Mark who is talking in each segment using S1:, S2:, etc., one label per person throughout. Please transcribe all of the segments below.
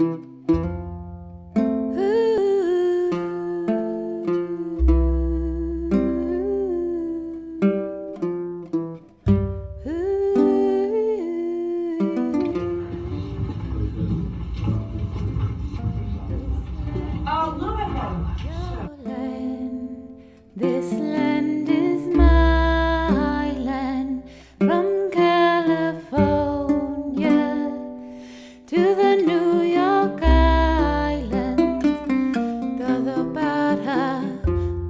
S1: This land is my land, from California to the New York Islands, todo para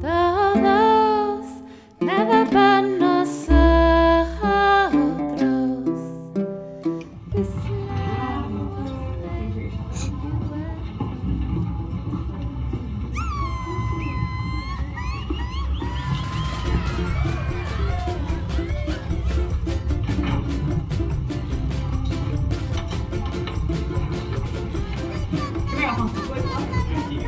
S1: todos, nada para nosotros. This land was made for you and me.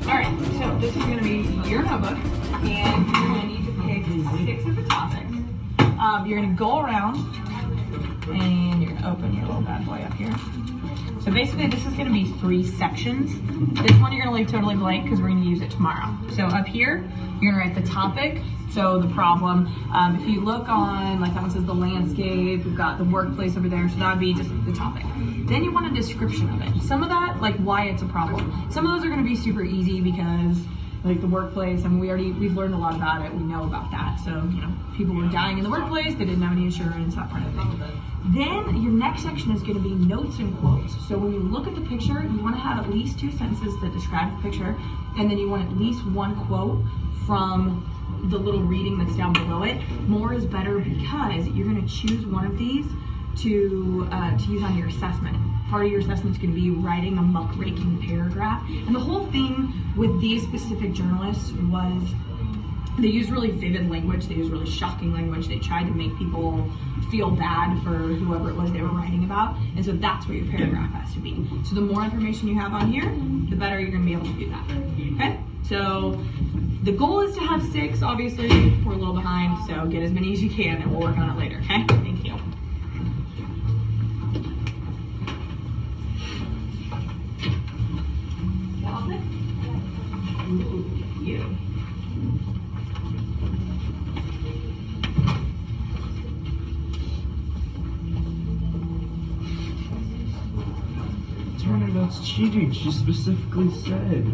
S2: Alright, so this is going to be your notebook, and you're going to need to pick 6 of the topics. You're going to go around, and you're going to open your little bad boy up here. So basically this is going to be 3 sections. This one you're going to leave totally blank because we're going to use it tomorrow. So up here, you're going to write the topic, so the problem. If you look on, like that one says the landscape, we've got the workplace over there, so that would be just the topic. Then you want a description of it. Some of that, like why it's a problem. Some of those are going to be super easy because like the workplace, and we've learned a lot about it, we know about that. So, you know, people were dying in the workplace, they didn't have any insurance, that kind of thing. Then your next section is going to be notes and quotes. So when you look at the picture, you want to have at least 2 sentences that describe the picture, and then you want at least 1 quote from the little reading that's down below it. More is better because you're going to choose one of these to use on your assessment. Part of your assessment is going to be writing a muckraking paragraph. And the whole thing with these specific journalists was they used really vivid language, they used really shocking language, they tried to make people feel bad for whoever it was they were writing about, and so that's what your paragraph has to be. So the more information you have on here, the better you're going to be able to do that. Okay? So the goal is to have 6, obviously, we're a little behind, so get as many as you can and we'll work on it later, okay? Thank you. You.
S3: Turner, that's cheating. She specifically said.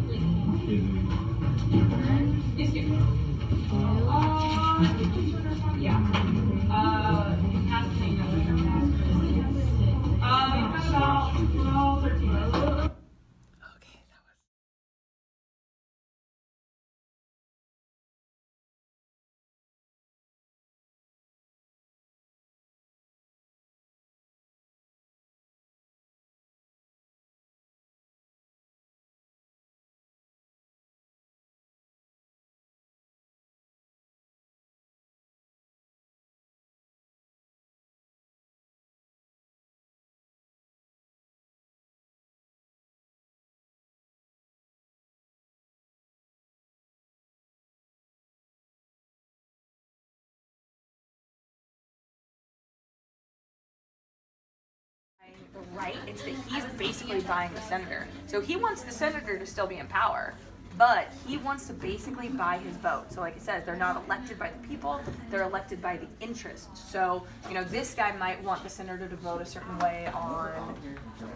S2: Yes, you. Yeah. About 12, 13.
S4: Right, it's that he's basically buying the senator. So he wants the senator to still be in power, but he wants to basically buy his vote. So like it says, they're not elected by the people, they're elected by the interests. So, you know, this guy might want the senator to vote a certain way on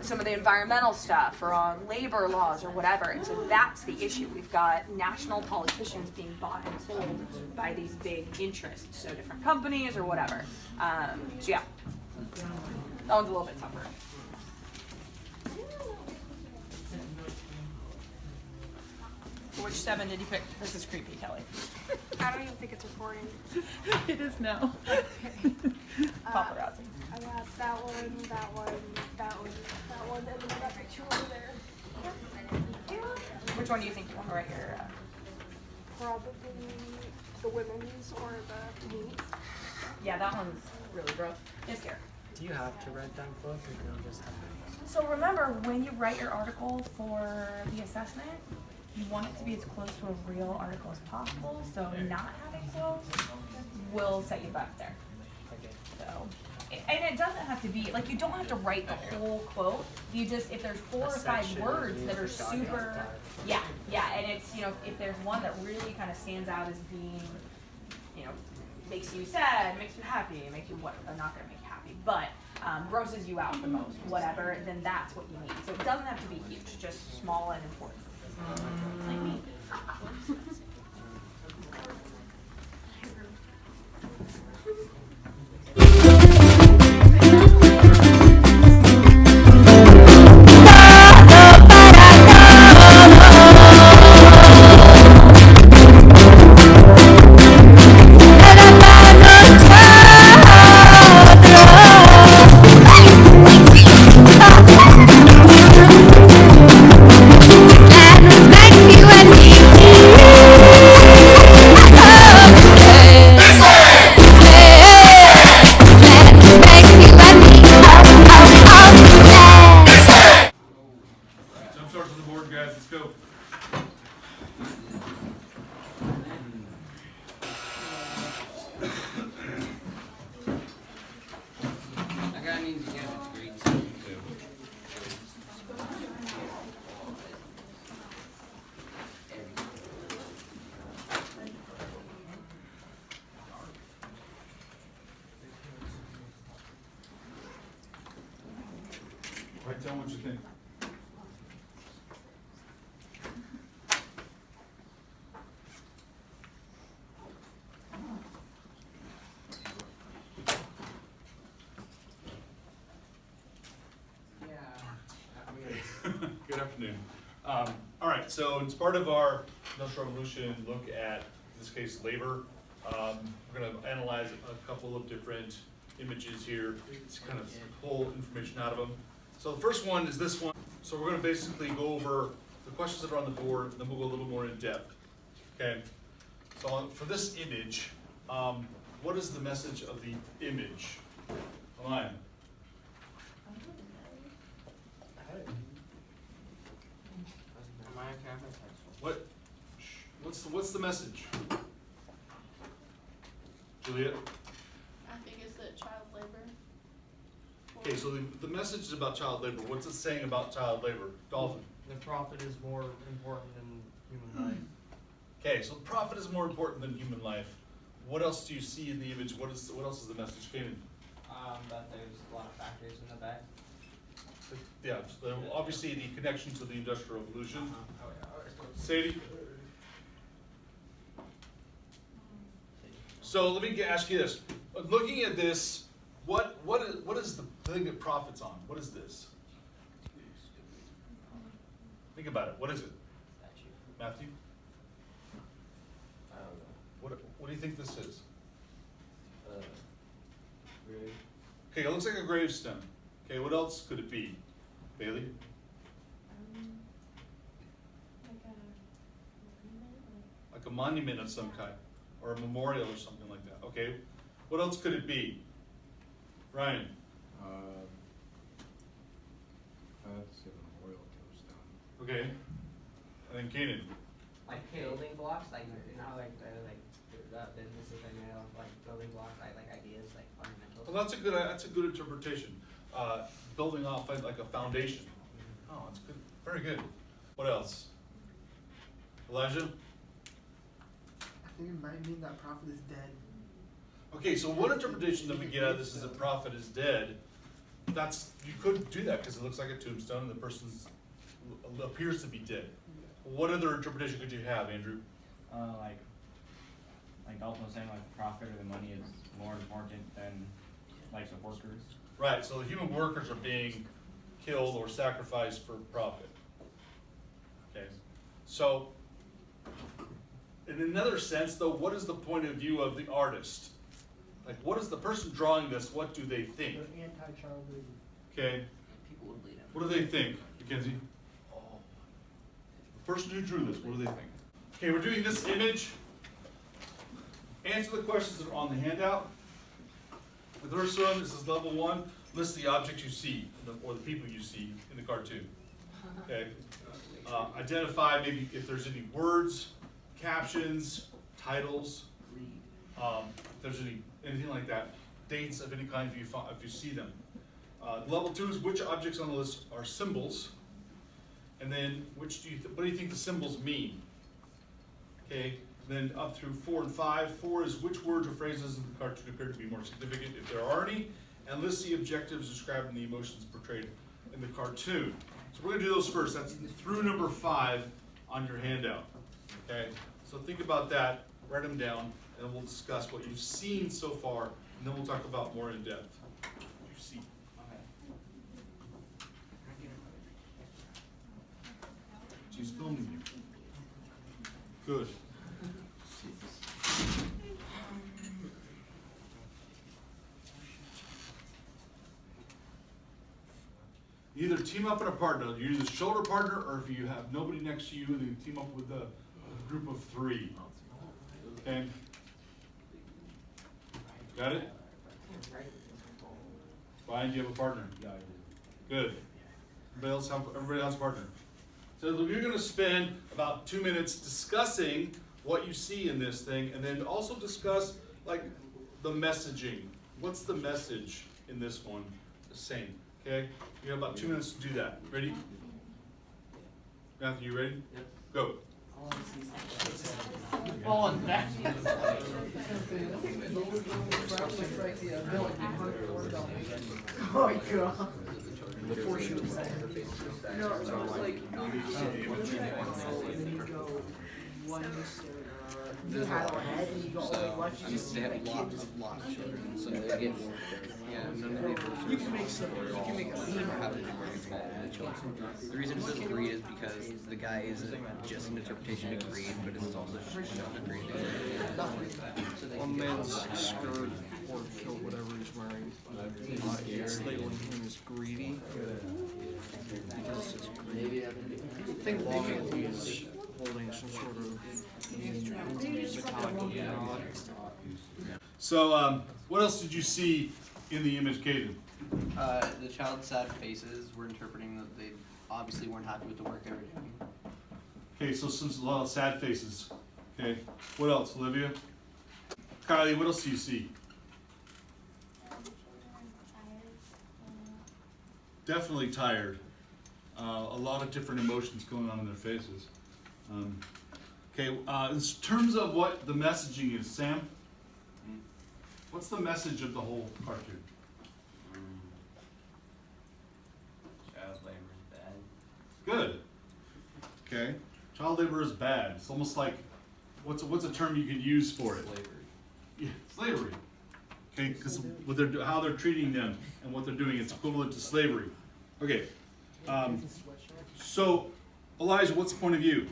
S4: some of the environmental stuff or on labor laws or whatever. And so that's the issue. We've got national politicians being bought and sold by these big interests, so different companies or whatever. So yeah, that one's a little bit tougher. Which 7 did you pick? This is creepy, Kelly.
S5: I don't even think it's recording.
S4: It is now. Paparazzi.
S5: I got that one, that one, that one, that one, and then I got picture over there.
S4: Which one do you think you want to write your?
S5: Probably the women's or the meat.
S4: Yeah, that one's really gross. It's scary.
S6: Do you have to write down quotes or do you just have to?
S4: So remember, when you write your article for the assessment, you want it to be as close to a real article as possible. So not having quotes will set you back there.
S6: Okay.
S4: So So, and it doesn't have to be, like, you don't have to write the whole quote. You just, if there's 4 or 5 words that are super, yeah, and it's, you know, if there's one that really kind of stands out as being, you know, makes you sad, makes you happy, makes you what, not gonna make you happy, but grosses you out the most, whatever, then that's what you need. So it doesn't have to be huge, just small and important. Like me.
S7: Jump start to the board, guys. Let's go.
S6: I got an easy game. It's great.
S7: Write down what you think. Good afternoon. All right, so as part of our Industrial Revolution look at, in this case, labor, we're going to analyze a couple of different images here to kind of pull information out of them. So the first one is this one. So we're going to basically go over the questions that are on the board, and then we'll go a little more in depth. Okay. So for this image, what is the message of the image? Line. What's the message? Juliet?
S5: I think it's that child labor.
S7: Okay, so the message is about child labor. What's it saying about child labor? Dolphin?
S6: The profit is more important than human life.
S7: Okay, so profit is more important than human life. What else do you see in the image? What else is the message Kanan?
S6: That there's a lot of factors in the back.
S7: Yeah, so obviously the connection to the Industrial Revolution.
S6: Oh yeah.
S7: Sadie? So let me ask you this. Looking at this, what is the thing that profits on? What is this? Think about it. What is it? Matthew?
S6: I don't know.
S7: What do you think this is?
S6: Really?
S7: Okay, it looks like a gravestone. Okay, what else could it be? Bailey? Like a monument of some kind, or a memorial or something like that. Okay, what else could it be? Ryan?
S3: That's a memorial tombstone.
S7: Okay, and then Kanan?
S8: Like building blocks, like you know, like the businesses are made of like building blocks, like ideas, like fundamentals.
S7: Well, that's a good interpretation. Building off like a foundation. Oh, that's good. Very good. What else? Elijah?
S9: I think it might mean that prophet is dead.
S7: Okay, so one interpretation that we get out of this is the prophet is dead. You could do that because it looks like a tombstone and the person appears to be dead. What other interpretation could you have, Andrew?
S10: Like Dalton was saying, like the profit or the money is more important than like the workers.
S7: Right, so the human workers are being killed or sacrificed for profit. Okay, so in another sense though, what is the point of view of the artist? Like what is the person drawing this, what do they think?
S9: They're anti-child labor.
S7: Okay,
S8: People would lead them.
S7: what do they think, Mackenzie? The person who drew this, what do they think? Okay, we're doing this image. Answer the questions that are on the handout. The first one, this is level 1. List the objects you see, or the people you see in the cartoon. Okay. Identify maybe if there's any words, captions, titles, if there's anything like that. dates of any kind if you see them. Level 2 is which objects on the list are symbols, and then what do you think the symbols mean? Okay, then up through 4 and 5. 4 is which words or phrases in the cartoon appear to be more significant if there are any, and list the objectives described in the emotions portrayed in the cartoon. So we're gonna do those first. That's through number 5 on your handout. Okay, so think about that, write them down, and we'll discuss what you've seen so far, and then we'll talk about more in depth. You see. She's filming you. Good. You either team up in a partner. You're either shoulder partner, or if you have nobody next to you, then you team up with a group of 3. Okay? Got it? Brian, do you have a partner? Yeah, I do. Good. Everybody else has a partner. So you're going to spend about 2 minutes discussing what you see in this thing, and then also discuss like the messaging. What's the message in this one? The same. Okay? You have about 2 minutes to do that. Ready? Matthew, you ready?
S8: Yep.
S7: Go.
S8: Oh, and back.
S9: Oh my god. Before she was there. No, it was like, you had a head and you go, oh, why don't you just
S11: They have lots of children, so they get none of the
S9: you can make some, you can make a theme
S11: how
S9: out
S11: to
S9: of
S11: do
S9: it.
S11: where it's involved in the children. The reason it says greed is because the guy isn't just an interpretation of greed, but it's also another greed.
S6: A man's skirt or kilt, whatever he's wearing, it's labeling him as greedy. Because it's greedy. I think maybe he's holding some sort of metallic rod.
S7: So, what else did you see in the image, Caden?
S11: The child's sad faces were interpreting that they obviously weren't happy with the work they were doing.
S7: Okay, so a lot of sad faces. Okay, what else, Olivia? Kylie, what else do you see? Definitely tired. A lot of different emotions going on in their faces. Okay, in terms of what the messaging is, Sam, what's the message of the whole cartoon?
S10: Child labor is bad.
S7: Good. Okay, child labor is bad. It's almost like, what's a term you could use for it?
S11: Slavery.
S7: Yeah, slavery. Okay, because how they're treating them and what they're doing, it's equivalent to slavery. Okay. So, Elijah, what's the point of view?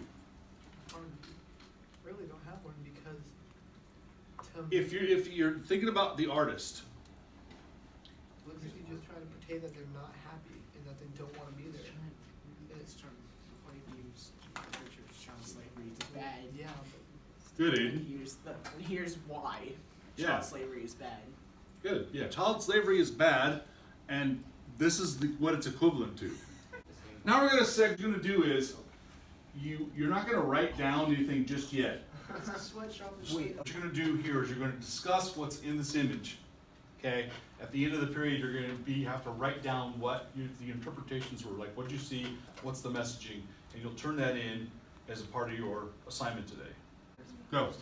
S9: Really don't have one because
S7: If you're thinking about the artist,
S9: looks like you just try to pretend that they're not happy and that they don't want to be there. And it's trying to point of views.
S12: Child slavery is bad.
S9: Yeah,
S7: good, Aiden.
S12: Here's why
S7: Yeah.
S12: child slavery is bad.
S7: Good. Yeah, child slavery is bad, and this is what it's equivalent to. Now what you're gonna do is you're not gonna write down anything just yet. What you're gonna do here is you're gonna discuss what's in this image. Okay. At the end of the period, you're gonna have to write down what the interpretations were. Like, what did you see? What's the messaging? And you'll turn that in as a part of your assignment today. Go.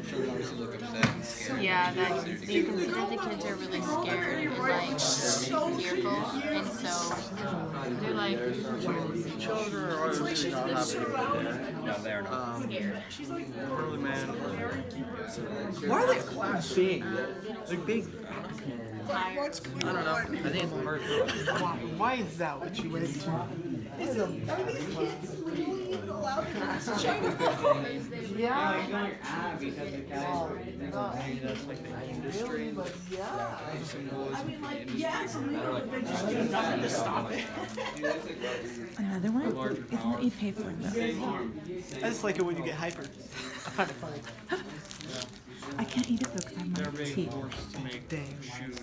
S11: Children obviously look upset and scared.
S1: Yeah, that you can see that the kids are really scared and like fearful, and so they're like
S6: Children are obviously not happy to be there.
S11: No, they're not.
S1: scared.
S6: Early man.
S12: Why are they big? They're big.
S1: Tired.
S12: I don't know. I think it's personal. Why is that what you would do?
S8: Yeah, you got your eye because the guys maybe that's like the industry.
S12: But yeah.
S11: Symbolism for the industry.
S12: They just do nothing to stop it.
S1: Another one?
S11: Larger
S1: It's
S11: power.
S1: what you pay for though.
S12: I just like it when you get hyper. I find it funny.
S1: I can't eat it though because I'm
S6: They're
S1: on
S6: being
S1: tea.
S6: forced to make
S12: Dang.
S6: shoes.